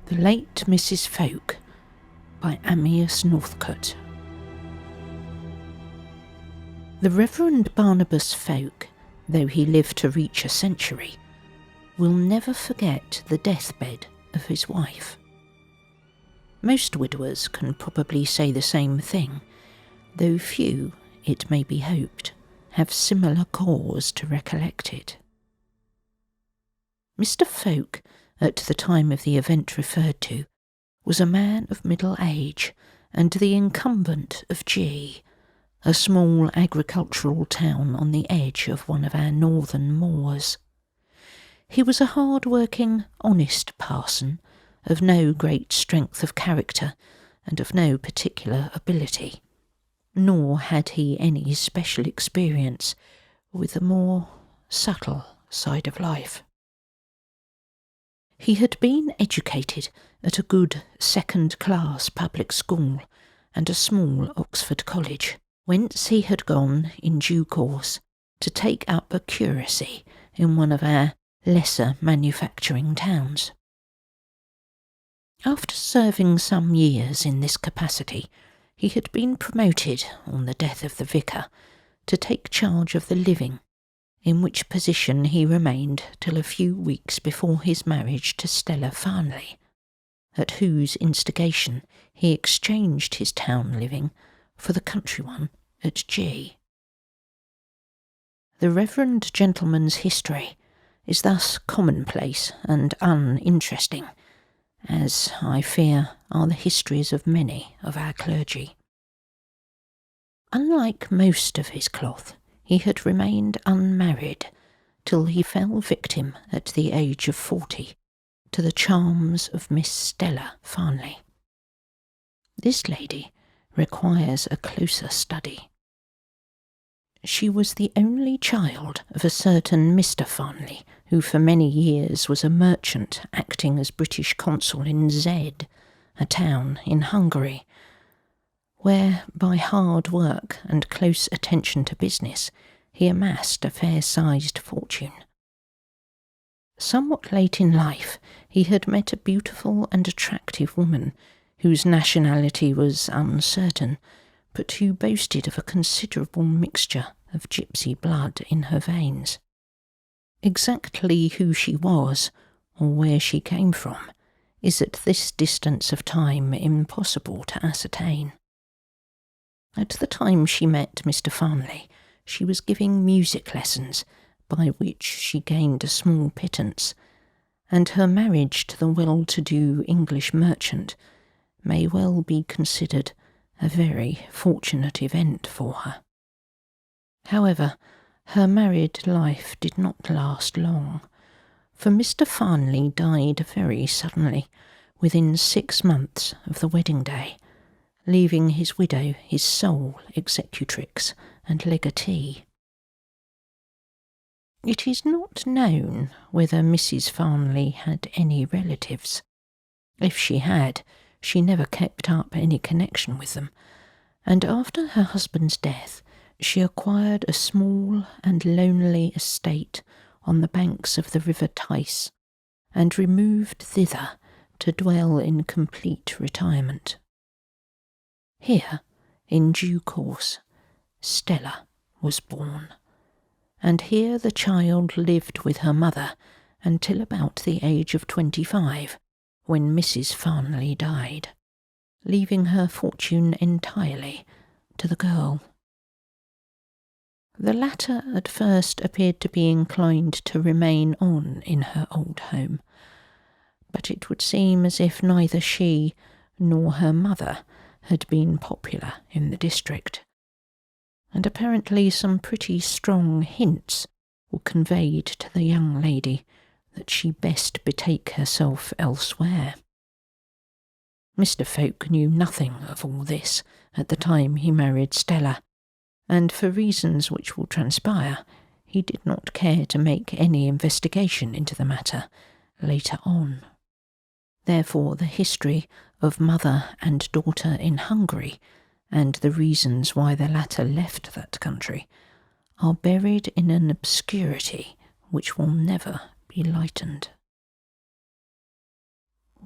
The Late Mrs Fowke by Amyas Northcote. The Reverend Barnabas Fowke, though he lived to reach a century, will never forget the deathbed of his wife. Most widowers can probably say the same thing, though few, it may be hoped, have similar cause to recollect it. Mr Fowke, at the time of the event referred to, was a man of middle age and the incumbent of G, a small agricultural town on the edge of one of our northern moors. He was a hard-working, honest parson, of no great strength of character and of no particular ability, nor had he any special experience with the more subtle side of life. He had been educated at a good second-class public school and a small Oxford college, whence he had gone, in due course, to take up a curacy in one of our lesser manufacturing towns. After serving some years in this capacity, he had been promoted, on the death of the vicar, to take charge of the living, in which position he remained till a few weeks before his marriage to Stella Farnley, at whose instigation he exchanged his town living for the country one at G. The reverend gentleman's history is thus commonplace and uninteresting, as, I fear, are the histories of many of our clergy. Unlike most of his cloth, he had remained unmarried till he fell victim at the age of 40 to the charms of Miss Stella Farnley. This lady requires a closer study. She was the only child of a certain Mr Farnley, who for many years was a merchant acting as British consul in Z, a town in Hungary, where, by hard work and close attention to business, he amassed a fair-sized fortune. Somewhat late in life, he had met a beautiful and attractive woman, whose nationality was uncertain, but who boasted of a considerable mixture of gypsy blood in her veins. Exactly who she was, or where she came from, is at this distance of time impossible to ascertain. At the time she met Mr Farnley, she was giving music lessons, by which she gained a small pittance, and her marriage to the well-to-do English merchant may well be considered a very fortunate event for her. However, her married life did not last long, for Mr Farnley died very suddenly, within 6 months of the wedding day, leaving his widow his sole executrix and legatee. It is not known whether Mrs Farnley had any relatives. If she had, she never kept up any connection with them, and after her husband's death she acquired a small and lonely estate on the banks of the River Tyce, and removed thither to dwell in complete retirement. Here, in due course, Stella was born, and here the child lived with her mother until about the age of 25, when Mrs Farnley died, leaving her fortune entirely to the girl. The latter at first appeared to be inclined to remain on in her old home, but it would seem as if neither she nor her mother had been popular in the district, and apparently some pretty strong hints were conveyed to the young lady that she best betake herself elsewhere. Mr Fowke knew nothing of all this at the time he married Stella, and for reasons which will transpire, he did not care to make any investigation into the matter later on. Therefore the history of mother and daughter in Hungary, and the reasons why the latter left that country, are buried in an obscurity which will never be lightened.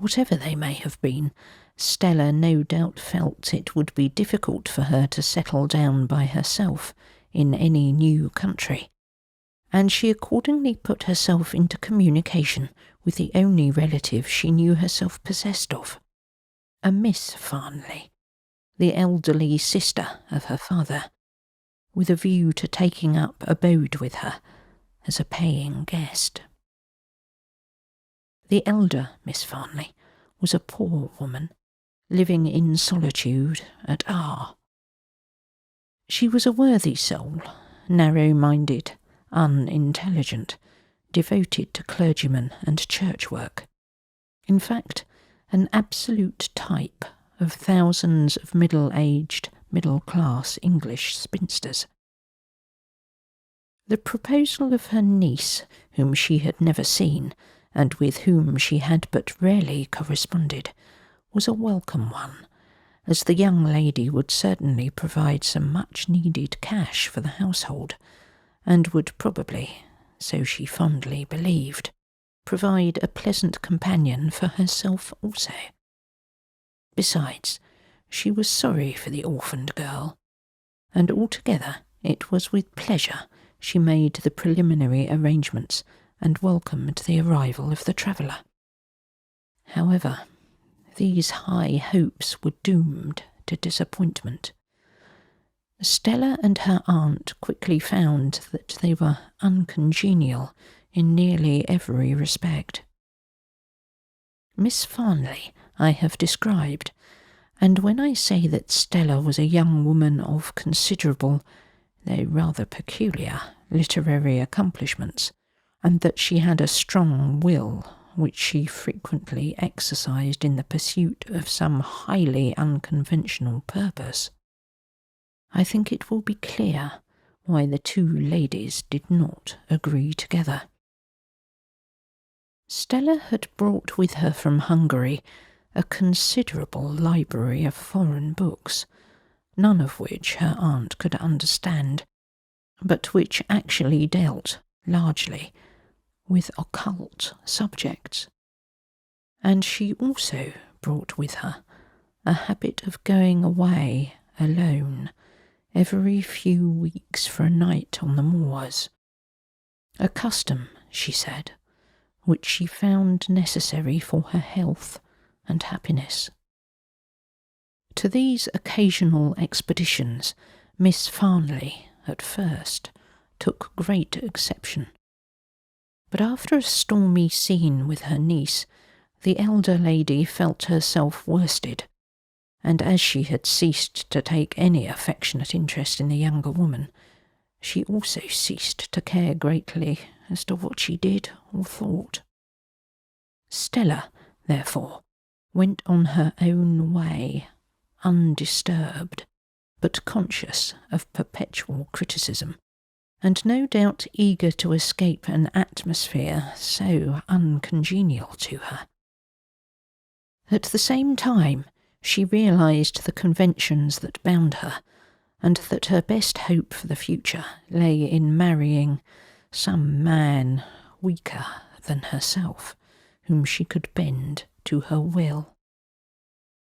Whatever they may have been, Stella no doubt felt it would be difficult for her to settle down by herself in any new country, and she accordingly put herself into communication with the only relative she knew herself possessed of, a Miss Farnley, the elderly sister of her father, with a view to taking up abode with her as a paying guest. The elder Miss Farnley was a poor woman, living in solitude at R. She was a worthy soul, narrow-minded, unintelligent, devoted to clergymen and church work. In fact, an absolute type of thousands of middle-aged, middle-class English spinsters. The proposal of her niece, whom she had never seen, and with whom she had but rarely corresponded, was a welcome one, as the young lady would certainly provide some much-needed cash for the household, and would probably, so she fondly believed, provide a pleasant companion for herself also. Besides, she was sorry for the orphaned girl, and altogether it was with pleasure she made the preliminary arrangements and welcomed the arrival of the traveller. However, these high hopes were doomed to disappointment. Stella and her aunt quickly found that they were uncongenial in nearly every respect. Miss Farnley I have described, and when I say that Stella was a young woman of considerable, though rather peculiar, literary accomplishments, and that she had a strong will which she frequently exercised in the pursuit of some highly unconventional purpose, I think it will be clear why the two ladies did not agree together. Stella had brought with her from Hungary a considerable library of foreign books, none of which her aunt could understand, but which actually dealt, largely, with occult subjects. And she also brought with her a habit of going away alone every few weeks for a night on the moors, a custom, she said, which she found necessary for her health and happiness. To these occasional expeditions Miss Farnley, at first, took great exception. But after a stormy scene with her niece, the elder lady felt herself worsted, and as she had ceased to take any affectionate interest in the younger woman, she also ceased to care greatly as to what she did or thought. Stella, therefore, went on her own way, undisturbed, but conscious of perpetual criticism, and no doubt eager to escape an atmosphere so uncongenial to her. At the same time, she realised the conventions that bound her, and that her best hope for the future lay in marrying some man weaker than herself, whom she could bend to her will.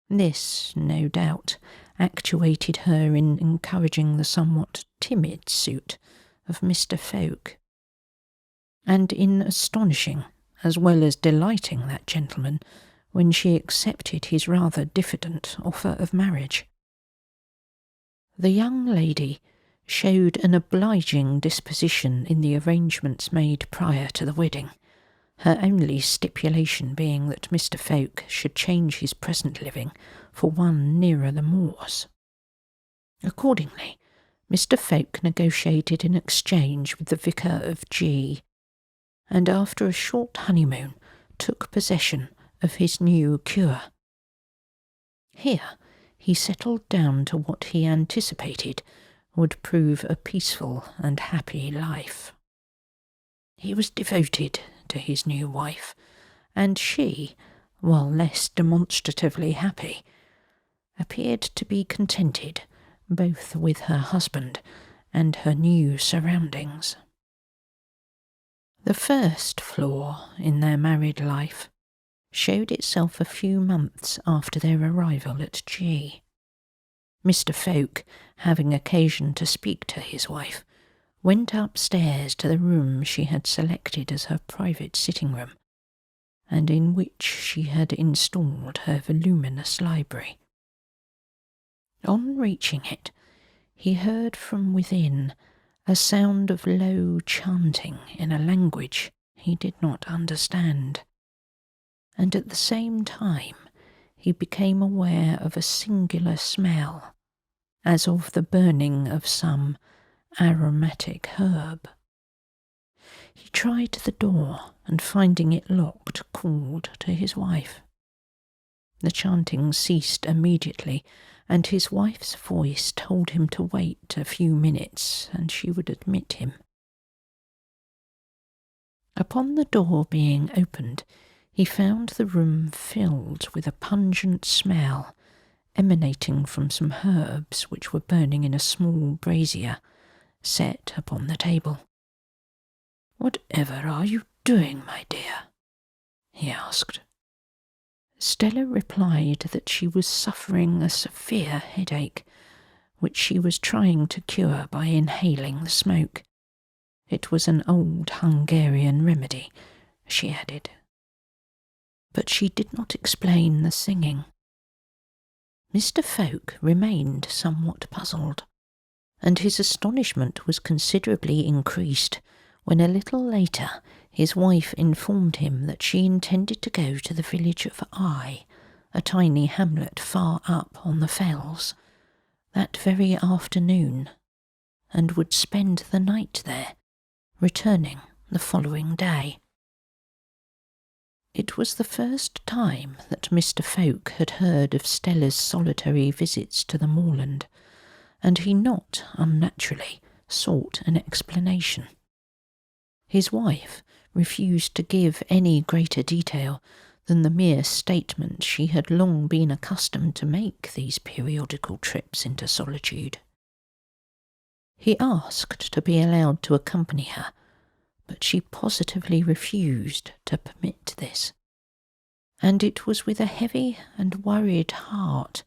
This, no doubt, actuated her in encouraging the somewhat timid suit of Mr. Fowke, and in astonishing as well as delighting that gentleman when she accepted his rather diffident offer of marriage. The young lady showed an obliging disposition in the arrangements made prior to the wedding, her only stipulation being that Mr. Fowke should change his present living for one nearer the moors. Accordingly, Mr. Fowke negotiated an exchange with the vicar of G, and after a short honeymoon took possession of his new cure. Here he settled down to what he anticipated would prove a peaceful and happy life. He was devoted to his new wife, and she, while less demonstratively happy, appeared to be contented both with her husband and her new surroundings. The first flaw in their married life, showed itself a few months after their arrival at G. Mr. Fowke, having occasion to speak to his wife, went upstairs to the room she had selected as her private sitting room, and in which she had installed her voluminous library. On reaching it, he heard from within a sound of low chanting in a language he did not understand, and at the same time he became aware of a singular smell, as of the burning of some aromatic herb. He tried the door, and finding it locked, called to his wife. The chanting ceased immediately, and his wife's voice told him to wait a few minutes, and she would admit him. Upon the door being opened, he found the room filled with a pungent smell emanating from some herbs which were burning in a small brazier set upon the table. "Whatever are you doing, my dear?" he asked. Stella replied that she was suffering a severe headache, which she was trying to cure by inhaling the smoke. It was an old Hungarian remedy, she added. But she did not explain the singing. Mr. Fowke remained somewhat puzzled, and his astonishment was considerably increased when a little later his wife informed him that she intended to go to the village of I, a tiny hamlet far up on the fells, that very afternoon, and would spend the night there, returning the following day. It was the first time that Mr. Fowke had heard of Stella's solitary visits to the moorland, and he not unnaturally sought an explanation. His wife refused to give any greater detail than the mere statement she had long been accustomed to make these periodical trips into solitude. He asked to be allowed to accompany her, but she positively refused to permit this, and it was with a heavy and worried heart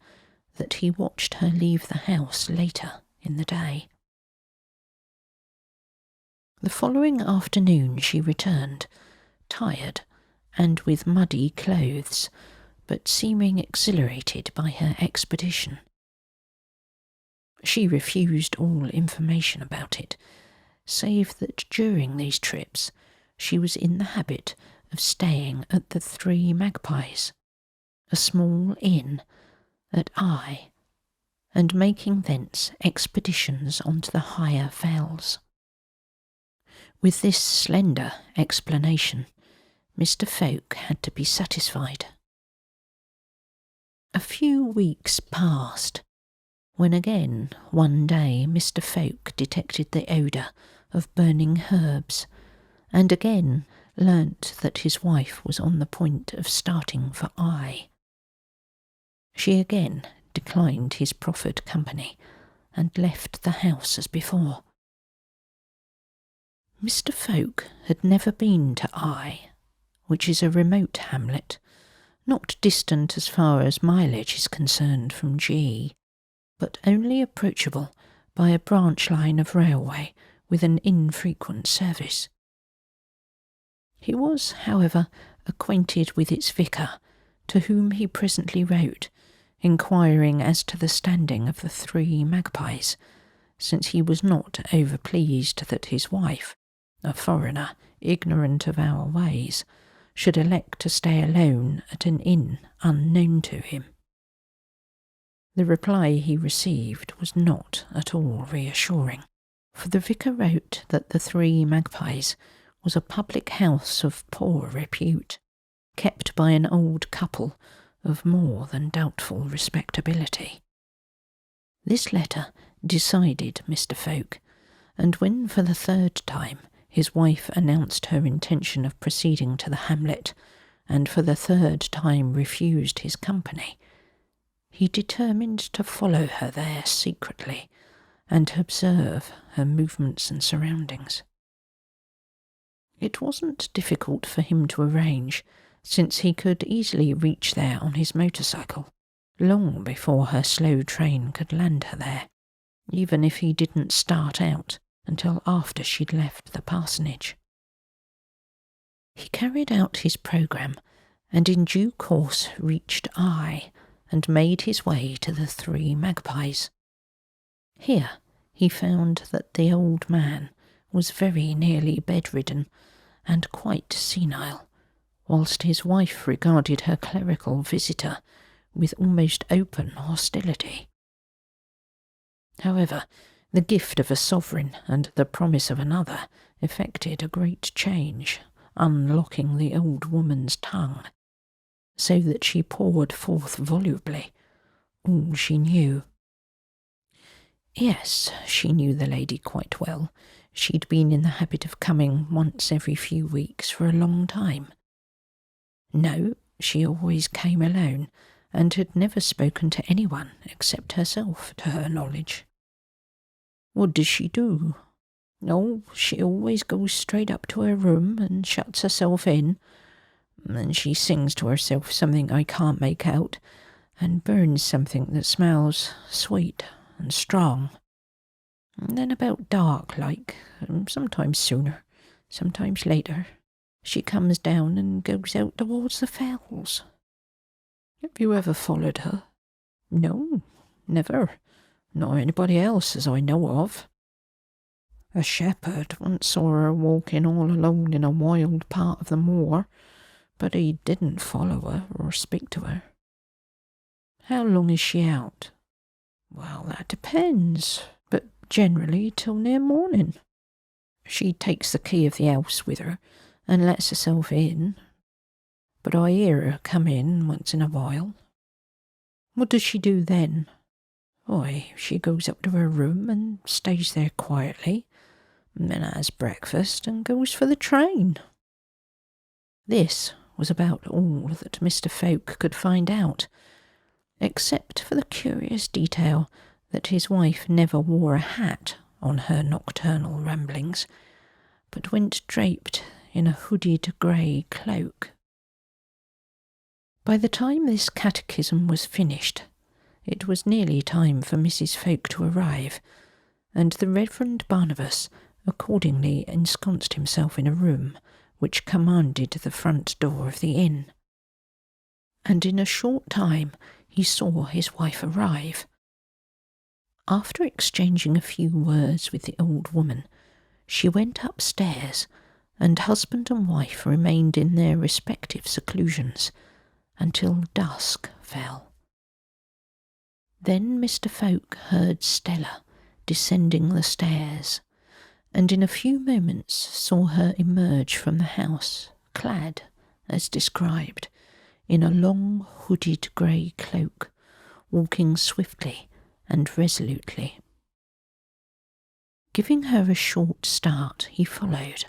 that he watched her leave the house later in the day. The following afternoon she returned, tired and with muddy clothes, but seeming exhilarated by her expedition. She refused all information about it, save that during these trips she was in the habit of staying at the Three Magpies, a small inn at I, and making thence expeditions onto the higher fells. With this slender explanation, Mr. Fowke had to be satisfied. A few weeks passed, when again one day Mr. Fowke detected the odour of burning herbs, and again learnt that his wife was on the point of starting for I. She again declined his proffered company, and left the house as before. Mr. Fowke had never been to I, which is a remote hamlet, not distant as far as mileage is concerned from G, but only approachable by a branch line of railway with an infrequent service. He was, however, acquainted with its vicar, to whom he presently wrote, inquiring as to the standing of the Three Magpies, since he was not overpleased that his wife, a foreigner ignorant of our ways, should elect to stay alone at an inn unknown to him. The reply he received was not at all reassuring, for the vicar wrote that the Three Magpies was a public house of poor repute, kept by an old couple of more than doubtful respectability. This letter decided Mr. Fowke, and when for the third time his wife announced her intention of proceeding to the hamlet, and for the third time refused his company, he determined to follow her there secretly, and observe her movements and surroundings. It wasn't difficult for him to arrange since he could easily reach there on his motorcycle, long before her slow train could land her there, even if he didn't start out until after she'd left the parsonage. He carried out his programme, and in due course reached Eye, and made his way to the Three Magpies. Here he found that the old man was very nearly bedridden and quite senile, whilst his wife regarded her clerical visitor with almost open hostility. However, the gift of a sovereign and the promise of another effected a great change, unlocking the old woman's tongue, so that she poured forth volubly all she knew. Yes, she knew the lady quite well. She'd been in the habit of coming once every few weeks for a long time. No, she always came alone, and had never spoken to anyone except herself, to her knowledge. What does she do? Oh, she always goes straight up to her room and shuts herself in, and she sings to herself something I can't make out, and burns something that smells sweet and strong. And then about dark like, sometimes sooner, sometimes later, she comes down and goes out towards the fells. Have you ever followed her? No, never. Nor anybody else as I know of. A shepherd once saw her walking all alone in a wild part of the moor, but he didn't follow her or speak to her. How long is she out? Well, that depends, but generally till near morning. She takes the key of the house with her and lets herself in, but I hear her come in once in a while. What does she do then? Why, she goes up to her room and stays there quietly, and then has breakfast and goes for the train. This was about all that Mr. Fowke could find out, except for the curious detail that his wife never wore a hat on her nocturnal ramblings, but went draped in a hooded grey cloak. By the time this catechism was finished, it was nearly time for Mrs. Fowke to arrive, and the Reverend Barnabas accordingly ensconced himself in a room which commanded the front door of the inn. And in a short time he saw his wife arrive. After exchanging a few words with the old woman, she went upstairs, and husband and wife remained in their respective seclusions until dusk fell. Then Mr. Fowke heard Stella descending the stairs, and in a few moments saw her emerge from the house, clad, as described, in a long hooded grey cloak, walking swiftly and resolutely. Giving her a short start, he followed,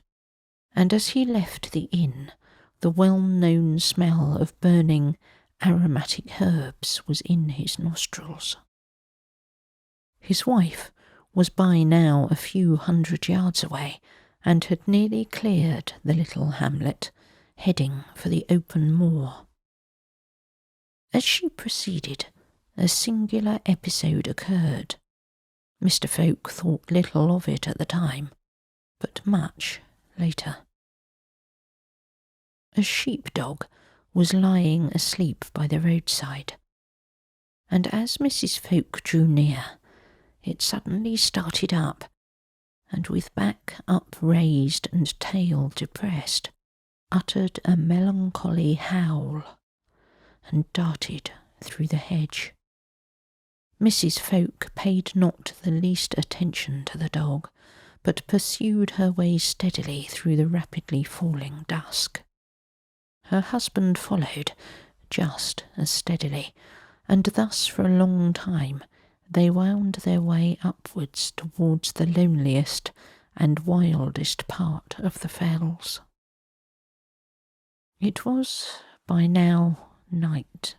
and as he left the inn, the well-known smell of burning aromatic herbs was in his nostrils. His wife was by now a few hundred yards away, and had nearly cleared the little hamlet, heading for the open moor. As she proceeded, a singular episode occurred. Mr. Fowke thought little of it at the time, but much later. A sheepdog was lying asleep by the roadside, and as Mrs. Fowke drew near, it suddenly started up, and with back upraised and tail depressed, uttered a melancholy howl, and darted through the hedge. Mrs. Fowke paid not the least attention to the dog, but pursued her way steadily through the rapidly falling dusk. Her husband followed, just as steadily, and thus for a long time they wound their way upwards towards the loneliest and wildest part of the fells. It was by now night,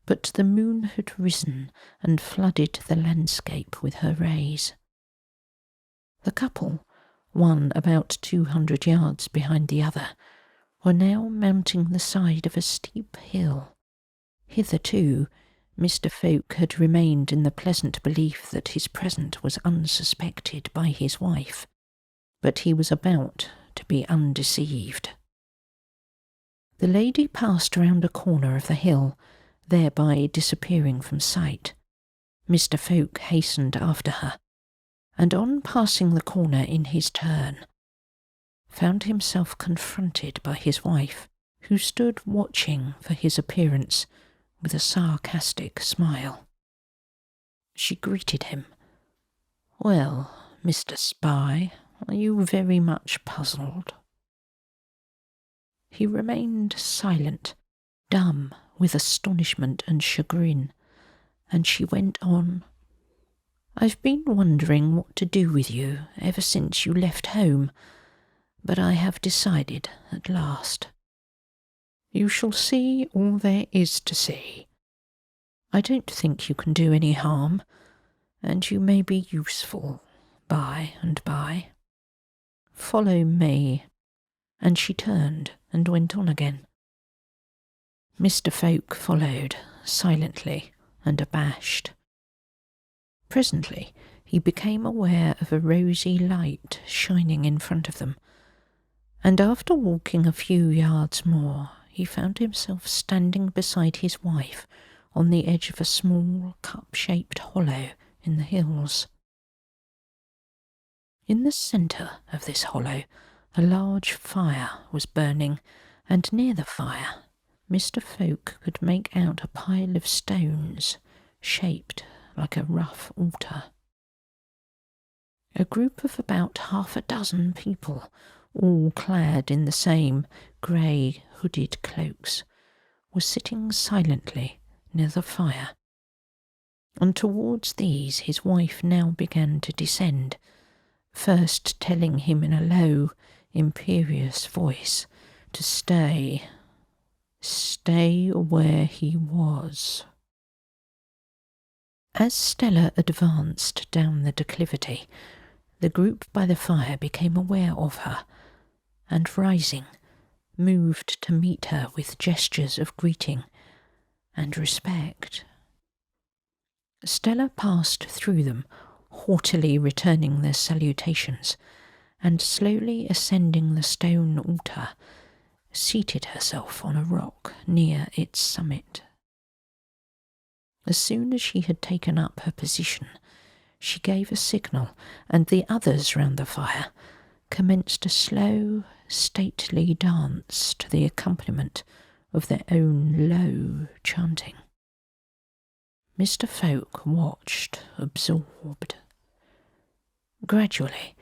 but the moon had risen and flooded the landscape with her rays. The couple, one about 200 yards behind the other, were now mounting the side of a steep hill. Hitherto, Mr. Fowke had remained in the pleasant belief that his presence was unsuspected by his wife, but he was about to be undeceived. The lady passed round a corner of the hill, thereby disappearing from sight. Mr. Fowke hastened after her, and on passing the corner in his turn, found himself confronted by his wife, who stood watching for his appearance with a sarcastic smile. She greeted him. "Well, Mr. Spy, are you very much puzzled?" He remained silent, dumb with astonishment and chagrin, and she went on. "I've been wondering what to do with you ever since you left home, but I have decided at last. You shall see all there is to see. I don't think you can do any harm, and you may be useful by and by. Follow me." And she turned and went on again. Mr. Fowke followed, silently and abashed. Presently he became aware of a rosy light shining in front of them, and after walking a few yards more, he found himself standing beside his wife on the edge of a small cup-shaped hollow in the hills. In the centre of this hollow, a large fire was burning, and near the fire, Mr. Fowke could make out a pile of stones shaped like a rough altar. A group of about half a dozen people, all clad in the same grey hooded cloaks, was sitting silently near the fire, and towards these his wife now began to descend, first telling him in a low, imperious voice to stay where he was. As Stella advanced down the declivity, the group by the fire became aware of her, and rising, moved to meet her with gestures of greeting and respect. Stella passed through them, haughtily returning their salutations, and slowly ascending the stone altar, seated herself on a rock near its summit. As soon as she had taken up her position, she gave a signal, and the others round the fire commenced a slow, stately dance to the accompaniment of their own low chanting. Mr. Fowke watched, absorbed. Gradually,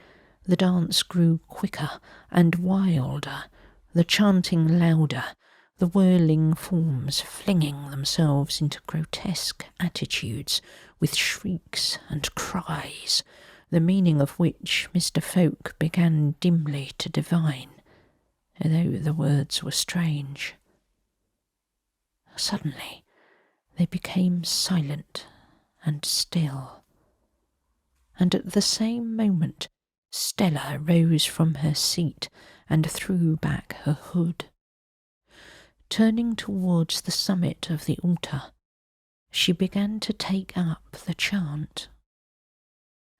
the dance grew quicker and wilder, the chanting louder, the whirling forms flinging themselves into grotesque attitudes with shrieks and cries, the meaning of which Mr. Fowke began dimly to divine, though the words were strange. Suddenly, they became silent and still, and at the same moment Stella rose from her seat and threw back her hood. Turning towards the summit of the altar, she began to take up the chant.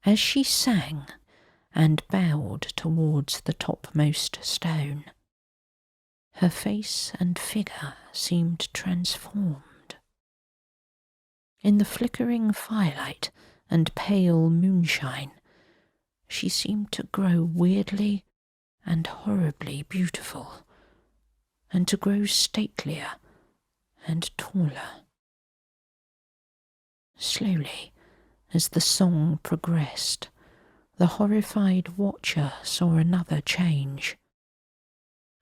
As she sang and bowed towards the topmost stone, her face and figure seemed transformed. In the flickering firelight and pale moonshine, she seemed to grow weirdly and horribly beautiful, and to grow statelier and taller. Slowly, as the song progressed, the horrified watcher saw another change.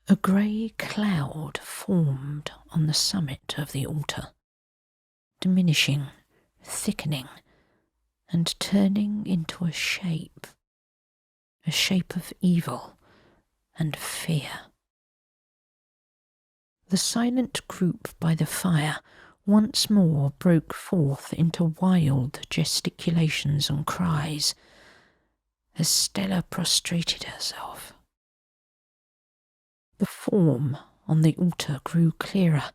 A grey cloud formed on the summit of the altar, diminishing, thickening, and turning into a shape of evil and fear. The silent group by the fire once more broke forth into wild gesticulations and cries as Stella prostrated herself. The form on the altar grew clearer,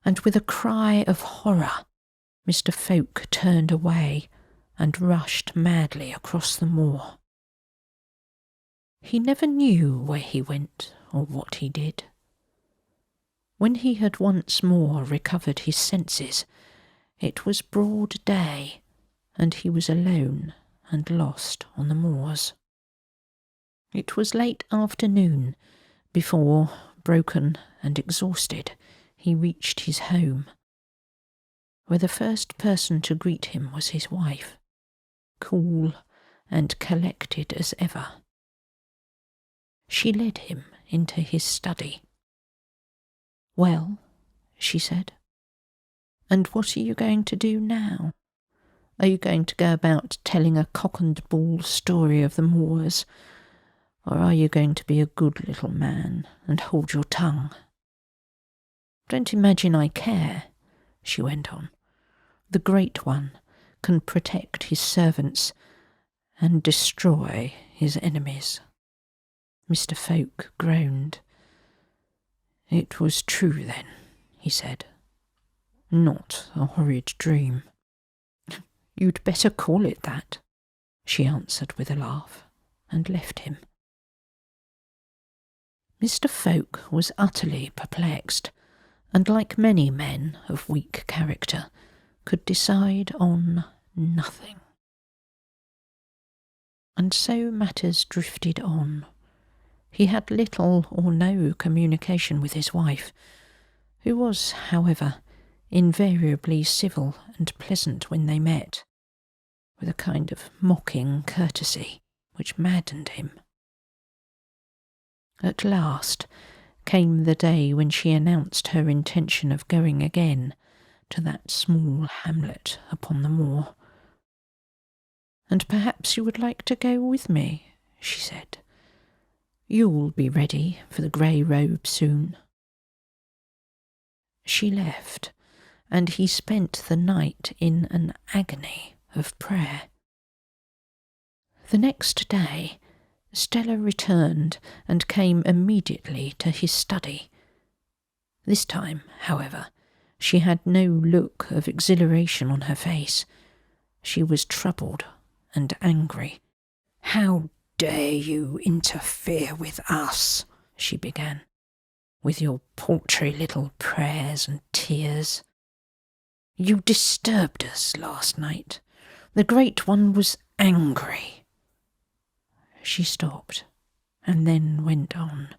and with a cry of horror, Mr. Fowke turned away and rushed madly across the moor. He never knew where he went or what he did. When he had once more recovered his senses, it was broad day, and he was alone and lost on the moors. It was late afternoon before, broken and exhausted, he reached his home, where the first person to greet him was his wife, cool and collected as ever. She led him into his study. "Well," she said, "and what are you going to do now? Are you going to go about telling a cock-and-bull story of the moors, or are you going to be a good little man and hold your tongue?" "Don't imagine I care," she went on. "The Great One can protect his servants and destroy his enemies." Mr. Fowke groaned. "It was true then," he said. "Not a horrid dream." "You'd better call it that," she answered with a laugh, and left him. Mr. Fowke was utterly perplexed, and like many men of weak character, could decide on nothing. And so matters drifted on. He had little or no communication with his wife, who was, however, invariably civil and pleasant when they met, with a kind of mocking courtesy which maddened him. At last came the day when she announced her intention of going again to that small hamlet upon the moor. "And perhaps you would like to go with me," she said. "You'll be ready for the grey robe soon." She left, and he spent the night in an agony of prayer. The next day, Stella returned and came immediately to his study. This time, however, she had no look of exhilaration on her face. She was troubled and angry. "How dare you interfere with us?" she began, "with your paltry little prayers and tears. You disturbed us last night. The Great One was angry." She stopped, and then went on.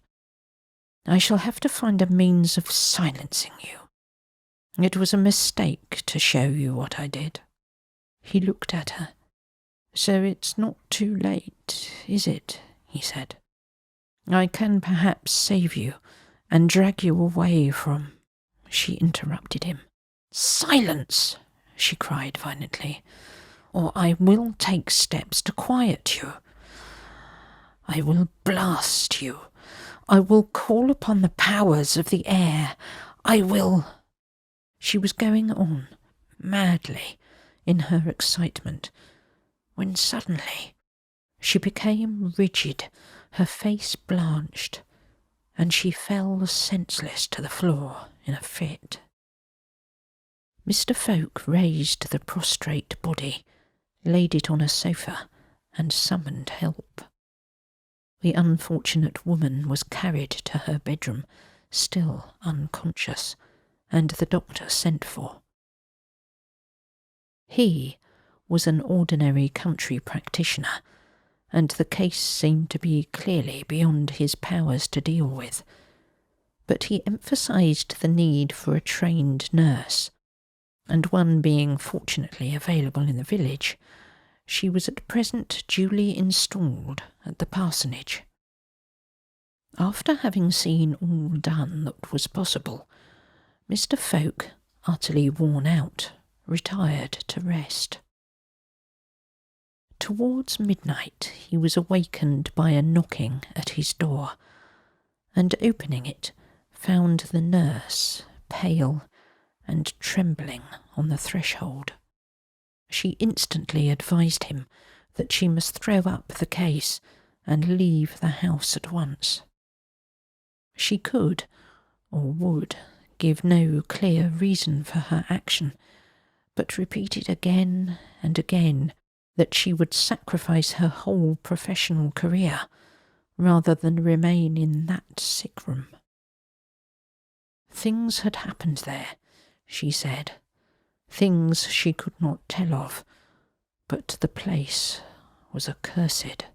"I shall have to find a means of silencing you. It was a mistake to show you what I did." He looked at her. "So it's not too late, is it?" he said. "I can perhaps save you and drag you away from—" She interrupted him. "Silence!" she cried violently, "or I will take steps to quiet you. I will blast you. I will call upon the powers of the air. I will—" She was going on, madly, in her excitement, when suddenly she became rigid, her face blanched, and she fell senseless to the floor in a fit. Mr. Fowke raised the prostrate body, laid it on a sofa, and summoned help. The unfortunate woman was carried to her bedroom, still unconscious, and the doctor sent for. He was an ordinary country practitioner, and the case seemed to be clearly beyond his powers to deal with, but he emphasised the need for a trained nurse, and one being fortunately available in the village, she was at present duly installed at the parsonage. After having seen all done that was possible, Mr. Fowke, utterly worn out, retired to rest. Towards midnight he was awakened by a knocking at his door, and opening it, found the nurse, pale and trembling on the threshold. She instantly advised him that she must throw up the case and leave the house at once. She could, or would, give no clear reason for her action, but repeated again and again that she would sacrifice her whole professional career rather than remain in that sick room. Things had happened there, she said, things she could not tell of, but the place was accursed.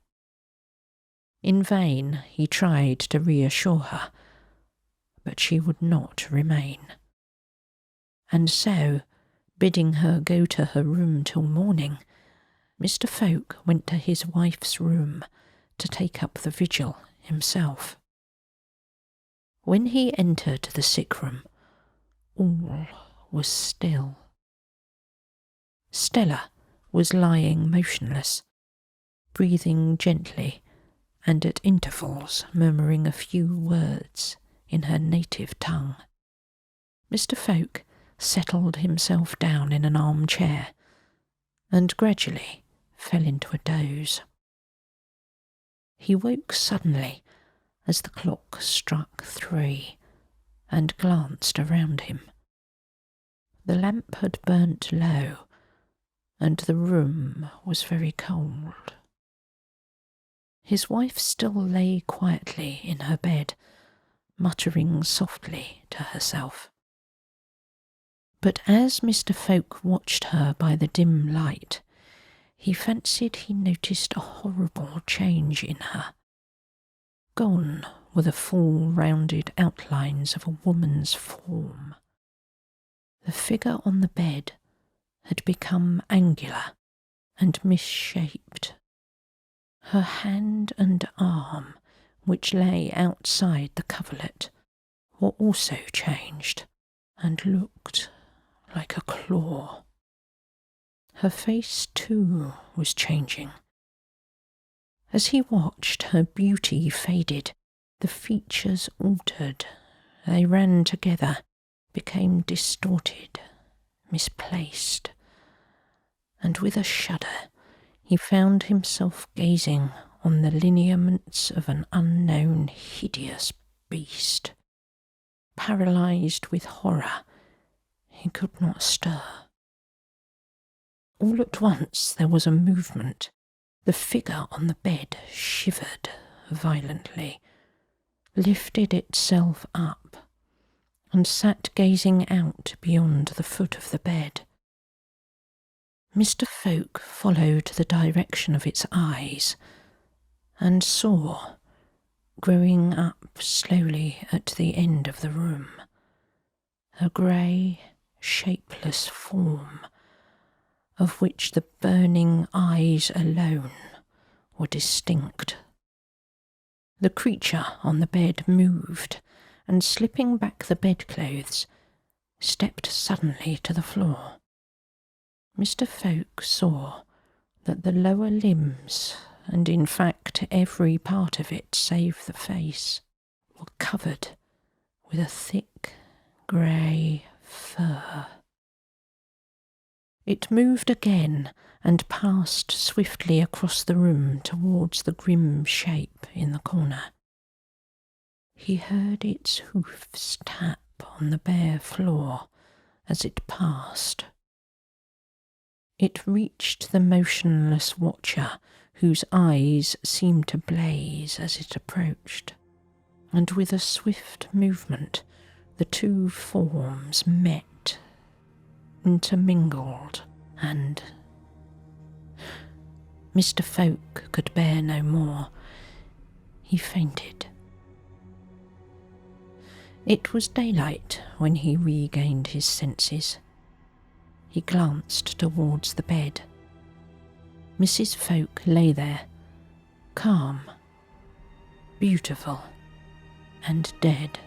In vain he tried to reassure her, but she would not remain. And so, bidding her go to her room till morning, Mr. Fowke went to his wife's room to take up the vigil himself. When he entered the sick room, all was still. Stella was lying motionless, breathing gently and at intervals murmuring a few words in her native tongue. Mr. Fowke settled himself down in an armchair and gradually fell into a doze. He woke suddenly as the clock struck 3 and glanced around him. The lamp had burnt low and the room was very cold. His wife still lay quietly in her bed, muttering softly to herself. But as Mr. Fowke watched her by the dim light, he fancied he noticed a horrible change in her. Gone were the full rounded outlines of a woman's form. The figure on the bed had become angular and misshaped. Her hand and arm, which lay outside the coverlet, were also changed and looked like a claw. Her face, too, was changing. As he watched, her beauty faded, the features altered, they ran together, became distorted, misplaced, and with a shudder he found himself gazing on the lineaments of an unknown hideous beast. Paralysed with horror, he could not stir. All at once there was a movement. The figure on the bed shivered violently, lifted itself up, and sat gazing out beyond the foot of the bed. Mr. Fowke followed the direction of its eyes, and saw, growing up slowly at the end of the room, a grey, shapeless form, of which the burning eyes alone were distinct. The creature on the bed moved, and slipping back the bedclothes, stepped suddenly to the floor. Mr. Fowke saw that the lower limbs, and in fact every part of it save the face, were covered with a thick grey fur. It moved again and passed swiftly across the room towards the grim shape in the corner. He heard its hoofs tap on the bare floor as it passed. It reached the motionless watcher, whose eyes seemed to blaze as it approached, and with a swift movement the two forms met, intermingled, and Mr. Fowke could bear no more. He fainted. It was daylight when he regained his senses. He glanced towards the bed. Mrs. Fowke lay there, calm, beautiful, and dead.